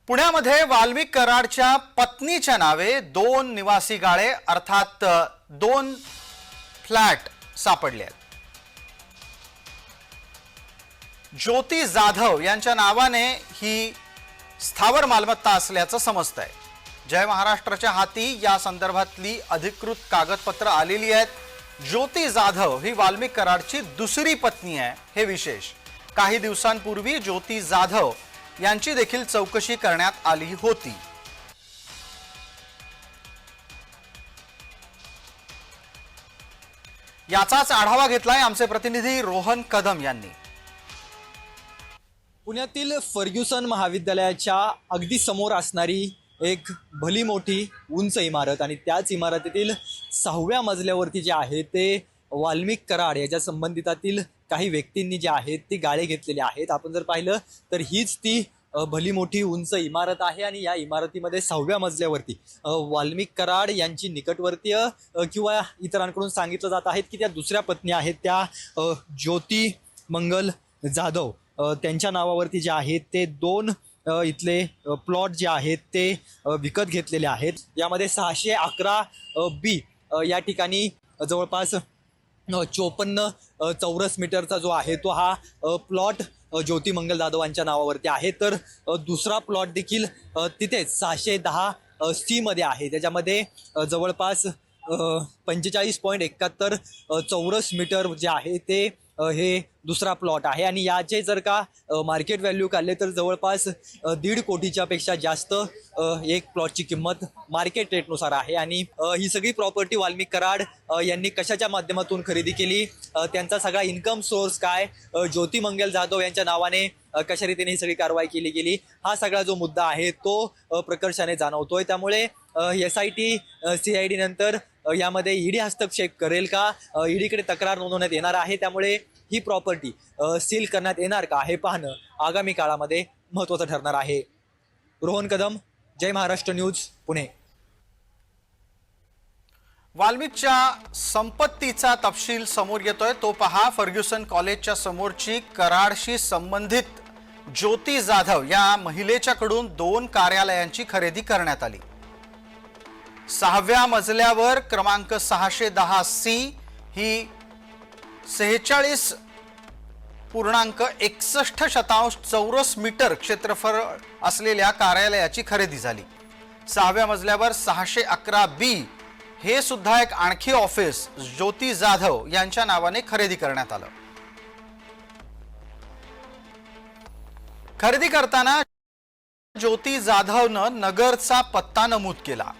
पुण्यामध्ये वाल्मिक कराडच्या पत्नीच्या नावे 2 निवासी गाळे अर्थात 2 फ्लॅट सापडले आहेत। ज्योती जाधव यांच्या नावाने ही स्थावर मालमत्ता असल्याचं समजतंय। जय महाराष्ट्राच्या हाती या संदर्भातली अधिकृत कागदपत्र आलेली आहेत। ज्योती जाधव ही वाल्मिक कराडची दुसरी पत्नी आहे। हे विशेष, काही दिवसांपूर्वी ज्योती जाधव यांची देखील चौकशी करण्यात आली होती। याचाच आढावा घेतलाय आमचे प्रतिनिधी रोहन कदम यांनी। पुण्यातील फर्ग्युसन महाविद्यालयाच्या अगदी समोर असणारी एक भली मोठी उंच इमारत आणि त्याच इमारतीतील 6व्या मजल्यावरती जे आहे ते वाल्मिक कराड याच्या संबंधितातील काही व्यक्तींनी जे आहेत ती गाळे घेतलेले आहेत। आपण जर पाहिलं तर हीच ती भली मोठी उंच इमारत आहे आणि या इमारतीमध्ये 6व्या मजल्यावरती वाल्मिक कराड यांची निकटवर्तीय किंवा इतरांकडून सांगितलं जात आहे की त्या दुसऱ्या पत्नी आहेत त्या ज्योती मंगल जाधव त्यांच्या नावावरती जे आहेत ते 2 इथले प्लॉट जे आहेत ते विकत घेतलेले आहेत। यामध्ये 611 बी या ठिकाणी जवळपास 54 चौरस मीटरचा जो आहे तो हा प्लॉट ज्योती मंगल जाधव यांच्या नावावरती आहे। तर दुसरा प्लॉट देखील तिथेच 610 सी मध्ये आहे। त्याच्यामध्ये जवळपास 45.71 चौरस मीटर जे आहे ते हे दुसरा प्लॉट आहे आणि याचे जर का मार्केट व्हॅल्यू काढले तर जवळपास 1.5 कोटीच्या पेक्षा जास्त एक प्लॉटची किंमत मार्केट रेटनुसार आहे। आणि ही सगळी प्रॉपर्टी वाल्मिक कराड यांनी कशाच्या माध्यमातून खरेदी केली, त्यांचा सगळा इन्कम सोर्स काय, ज्योती मंगल जाधव यांच्या नावाने कशा रीतीने ही सगळी कारवाई केली गेली, हा सगळा जो मुद्दा आहे तो प्रकर्षाने जाणवतोय। त्यामुळे SIT CID नंतर यामध्ये ईडी हस्तक्षेप करेल का, ईडीकडे तक्रार नोंदवण्यात येणार आहे, त्यामुळे ही प्रॉपर्टी सील करण्यात येणार का हे पाहणं आगामी काळामध्ये महत्त्वाचं ठरणार आहे। रोहन कदम, जय महाराष्ट्र न्यूज, पुणे। वाल्मिकच्या संपत्तीचा तपशील समोर येतोय तो पहा। फर्ग्युसन कॉलेजच्या समोरची कराडशी संबंधित ज्योती जाधव या महिलेच्याकडून 2 कार्यालयांची खरेदी करण्यात आली। 6व्या मजल्यावर क्रमांक 610 सी ही 46.61 चौरस मीटर क्षेत्रफळ असलेल्या कार्यालयाची खरेदी झाली। 6व्या मजल्यावर 611 बी हे सुद्धा एक आणखी ऑफिस ज्योती जाधव यांच्या नावाने खरेदी करण्यात आलं। खरेदी करताना ज्योती जाधवनं नगरचा पत्ता नमूद केला।